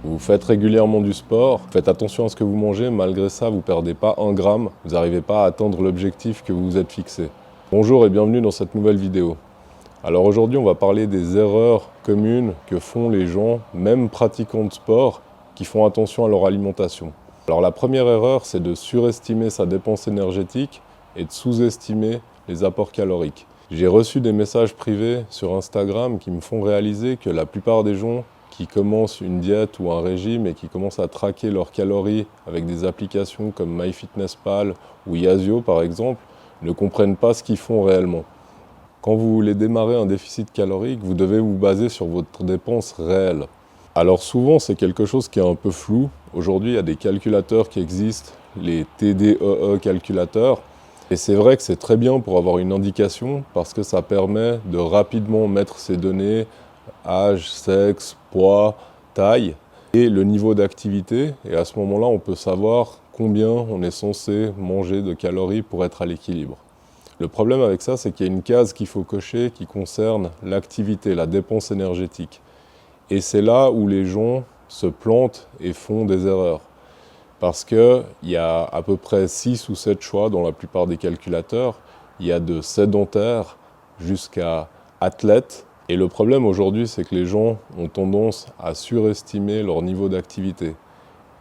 Vous faites régulièrement du sport, faites attention à ce que vous mangez, malgré ça, vous ne perdez pas un gramme, vous n'arrivez pas à atteindre l'objectif que vous vous êtes fixé. Bonjour et bienvenue dans cette nouvelle vidéo. Alors aujourd'hui, on va parler des erreurs communes que font les gens, même pratiquants de sport, qui font attention à leur alimentation. Alors la première erreur, c'est de surestimer sa dépense énergétique et de sous-estimer les apports caloriques. J'ai reçu des messages privés sur Instagram qui me font réaliser que la plupart des gens qui commencent une diète ou un régime et qui commencent à traquer leurs calories avec des applications comme MyFitnessPal ou Yazio par exemple, ne comprennent pas ce qu'ils font réellement. Quand vous voulez démarrer un déficit calorique, vous devez vous baser sur votre dépense réelle. Alors souvent, c'est quelque chose qui est un peu flou. Aujourd'hui, il y a des calculateurs qui existent, les TDEE calculateurs. Et c'est vrai que c'est très bien pour avoir une indication parce que ça permet de rapidement mettre ces données, âge, sexe, poids, taille et le niveau d'activité. Et à ce moment-là, on peut savoir combien on est censé manger de calories pour être à l'équilibre. Le problème avec ça, c'est qu'il y a une case qu'il faut cocher qui concerne l'activité, la dépense énergétique. Et c'est là où les gens se plantent et font des erreurs. Parce qu'il y a à peu près 6 ou 7 choix dans la plupart des calculateurs. Il y a de sédentaires jusqu'à athlètes. Et le problème aujourd'hui, c'est que les gens ont tendance à surestimer leur niveau d'activité.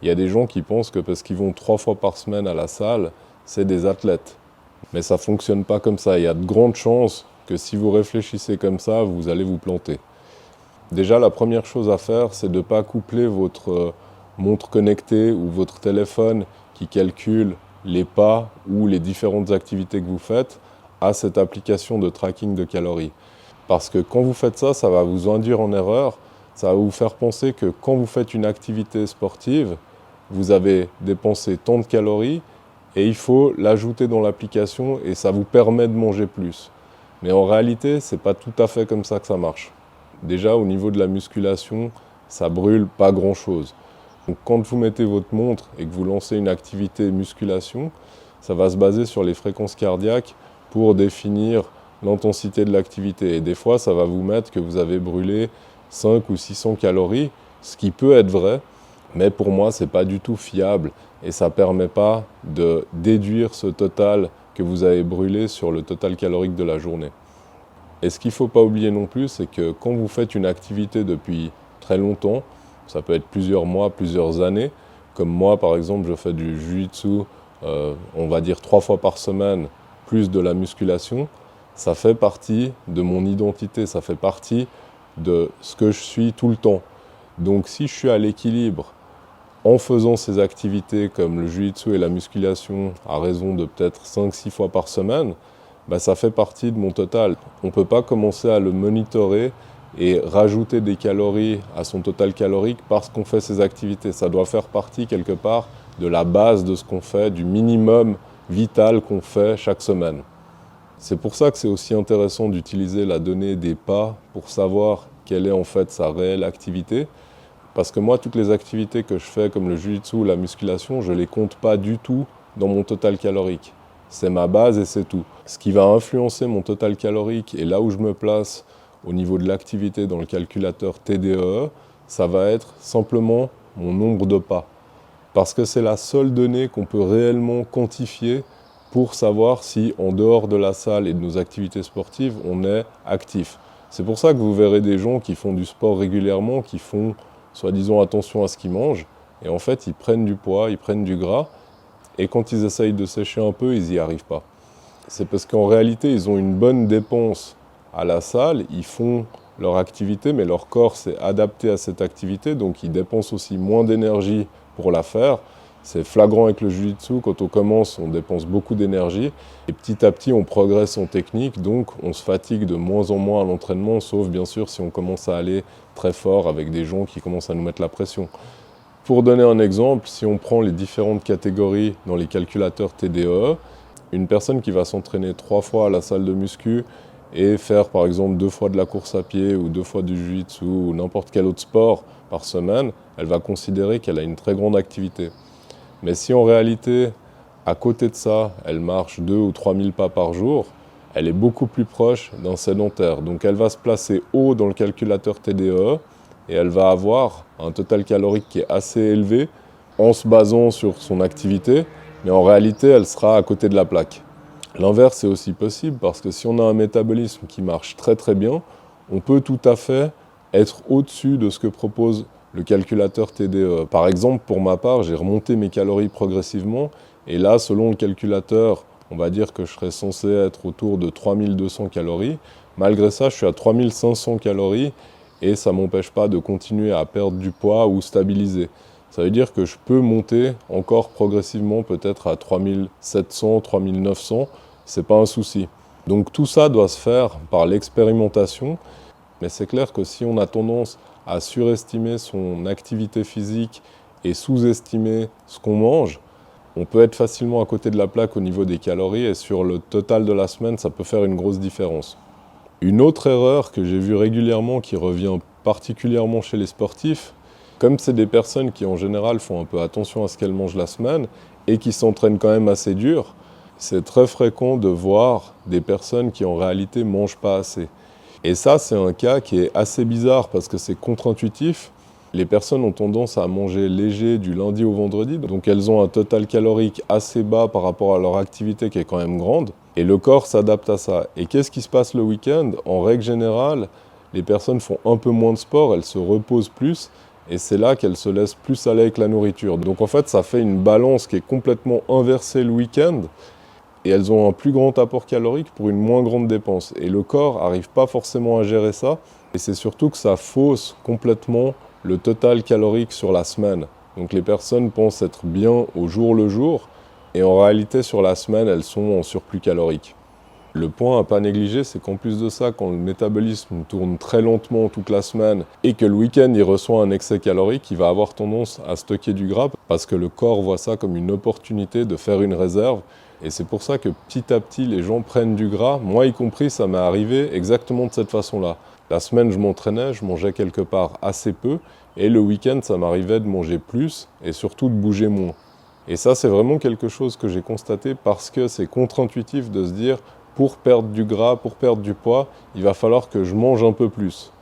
Il y a des gens qui pensent que parce qu'ils vont 3 fois par semaine à la salle, c'est des athlètes. Mais ça ne fonctionne pas comme ça. Il y a de grandes chances que si vous réfléchissez comme ça, vous allez vous planter. Déjà, la première chose à faire, c'est de ne pas coupler votre montre connectée ou votre téléphone qui calcule les pas ou les différentes activités que vous faites à cette application de tracking de calories. Parce que quand vous faites ça, ça va vous induire en erreur, ça va vous faire penser que quand vous faites une activité sportive, vous avez dépensé tant de calories et il faut l'ajouter dans l'application et ça vous permet de manger plus. Mais en réalité, ce n'est pas tout à fait comme ça que ça marche. Déjà, au niveau de la musculation, ça brûle pas grand-chose. Donc, quand vous mettez votre montre et que vous lancez une activité musculation, ça va se baser sur les fréquences cardiaques pour définir l'intensité de l'activité. Et des fois, ça va vous mettre que vous avez brûlé 5 ou 600 calories, ce qui peut être vrai, mais pour moi, ce n'est pas du tout fiable et ça ne permet pas de déduire ce total que vous avez brûlé sur le total calorique de la journée. Et ce qu'il ne faut pas oublier non plus, c'est que quand vous faites une activité depuis très longtemps, ça peut être plusieurs mois, plusieurs années, comme moi par exemple, je fais du jiu-jitsu, on va dire 3 fois par semaine, plus de la musculation, ça fait partie de mon identité, ça fait partie de ce que je suis tout le temps. Donc si je suis à l'équilibre en faisant ces activités comme le jiu-jitsu et la musculation à raison de peut-être 5-6 fois par semaine, ça fait partie de mon total. On ne peut pas commencer à le monitorer et rajouter des calories à son total calorique parce qu'on fait ces activités. Ça doit faire partie quelque part de la base de ce qu'on fait, du minimum vital qu'on fait chaque semaine. C'est pour ça que c'est aussi intéressant d'utiliser la donnée des pas pour savoir quelle est en fait sa réelle activité. Parce que moi, toutes les activités que je fais, comme le jiu-jitsu ou la musculation, je ne les compte pas du tout dans mon total calorique. C'est ma base et c'est tout. Ce qui va influencer mon total calorique et là où je me place au niveau de l'activité dans le calculateur TDEE, ça va être simplement mon nombre de pas. Parce que c'est la seule donnée qu'on peut réellement quantifier pour savoir si, en dehors de la salle et de nos activités sportives, on est actif. C'est pour ça que vous verrez des gens qui font du sport régulièrement, qui font soi-disant attention à ce qu'ils mangent, et en fait ils prennent du poids, ils prennent du gras, et quand ils essayent de sécher un peu, ils n'y arrivent pas. C'est parce qu'en réalité, ils ont une bonne dépense à la salle, ils font leur activité, mais leur corps s'est adapté à cette activité, donc ils dépensent aussi moins d'énergie pour la faire. C'est flagrant avec le jiu-jitsu, quand on commence, on dépense beaucoup d'énergie, et petit à petit, on progresse en technique, donc on se fatigue de moins en moins à l'entraînement, sauf bien sûr si on commence à aller très fort avec des gens qui commencent à nous mettre la pression. Pour donner un exemple, si on prend les différentes catégories dans les calculateurs TDEE, une personne qui va s'entraîner 3 fois à la salle de muscu et faire par exemple 2 fois de la course à pied ou 2 fois du jiu-jitsu ou n'importe quel autre sport par semaine, elle va considérer qu'elle a une très grande activité. Mais si en réalité, à côté de ça, elle marche 2 ou 3 000 pas par jour, elle est beaucoup plus proche d'un sédentaire. Donc elle va se placer haut dans le calculateur TDEE et elle va avoir un total calorique qui est assez élevé en se basant sur son activité, mais en réalité, elle sera à côté de la plaque. L'inverse est aussi possible parce que si on a un métabolisme qui marche très très bien, on peut tout à fait être au-dessus de ce que propose le calculateur TDE. Par exemple, pour ma part, j'ai remonté mes calories progressivement et là, selon le calculateur, on va dire que je serais censé être autour de 3200 calories. Malgré ça, je suis à 3500 calories et ça ne m'empêche pas de continuer à perdre du poids ou stabiliser. Ça veut dire que je peux monter encore progressivement peut-être à 3700, 3900, c'est pas un souci. Donc tout ça doit se faire par l'expérimentation, mais c'est clair que si on a tendance à surestimer son activité physique et sous-estimer ce qu'on mange, on peut être facilement à côté de la plaque au niveau des calories et sur le total de la semaine, ça peut faire une grosse différence. Une autre erreur que j'ai vue régulièrement qui revient particulièrement chez les sportifs, comme c'est des personnes qui en général font un peu attention à ce qu'elles mangent la semaine et qui s'entraînent quand même assez dur, c'est très fréquent de voir des personnes qui en réalité ne mangent pas assez. Et ça, c'est un cas qui est assez bizarre parce que c'est contre-intuitif. Les personnes ont tendance à manger léger du lundi au vendredi, donc elles ont un total calorique assez bas par rapport à leur activité qui est quand même grande, et le corps s'adapte à ça. Et qu'est-ce qui se passe le week-end? En règle générale, les personnes font un peu moins de sport, elles se reposent plus, et c'est là qu'elles se laissent plus aller avec la nourriture. Donc en fait, ça fait une balance qui est complètement inversée le week-end, et elles ont un plus grand apport calorique pour une moins grande dépense. Et le corps n'arrive pas forcément à gérer ça, et c'est surtout que ça fausse complètement le total calorique sur la semaine. Donc les personnes pensent être bien au jour le jour, et en réalité sur la semaine, elles sont en surplus calorique. Le point à ne pas négliger, c'est qu'en plus de ça, quand le métabolisme tourne très lentement toute la semaine et que le week-end il reçoit un excès calorique, il va avoir tendance à stocker du gras parce que le corps voit ça comme une opportunité de faire une réserve. Et c'est pour ça que petit à petit, les gens prennent du gras. Moi y compris, ça m'est arrivé exactement de cette façon-là. La semaine, je m'entraînais, je mangeais quelque part assez peu. Et le week-end, ça m'arrivait de manger plus et surtout de bouger moins. Et ça, c'est vraiment quelque chose que j'ai constaté parce que c'est contre-intuitif de se dire pour perdre du gras, pour perdre du poids, il va falloir que je mange un peu plus.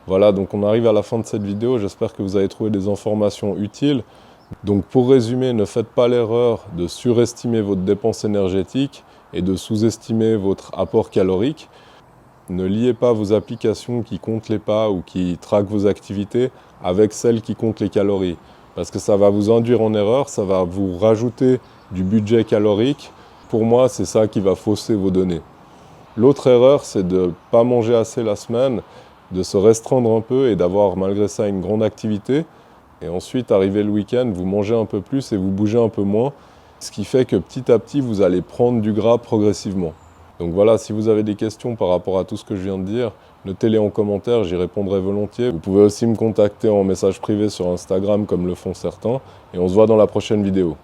Voilà, donc on arrive à la fin de cette vidéo. J'espère que vous avez trouvé des informations utiles. Donc pour résumer, ne faites pas l'erreur de surestimer votre dépense énergétique et de sous-estimer votre apport calorique. Ne liez pas vos applications qui comptent les pas ou qui traquent vos activités avec celles qui comptent les calories. Parce que ça va vous induire en erreur, ça va vous rajouter du budget calorique. Pour moi, c'est ça qui va fausser vos données. L'autre erreur, c'est de ne pas manger assez la semaine, de se restreindre un peu et d'avoir malgré ça une grande activité. Et ensuite, arrivé le week-end, vous mangez un peu plus et vous bougez un peu moins. Ce qui fait que petit à petit, vous allez prendre du gras progressivement. Donc voilà, si vous avez des questions par rapport à tout ce que je viens de dire, notez-les en commentaire, j'y répondrai volontiers. Vous pouvez aussi me contacter en message privé sur Instagram comme le font certains. Et on se voit dans la prochaine vidéo.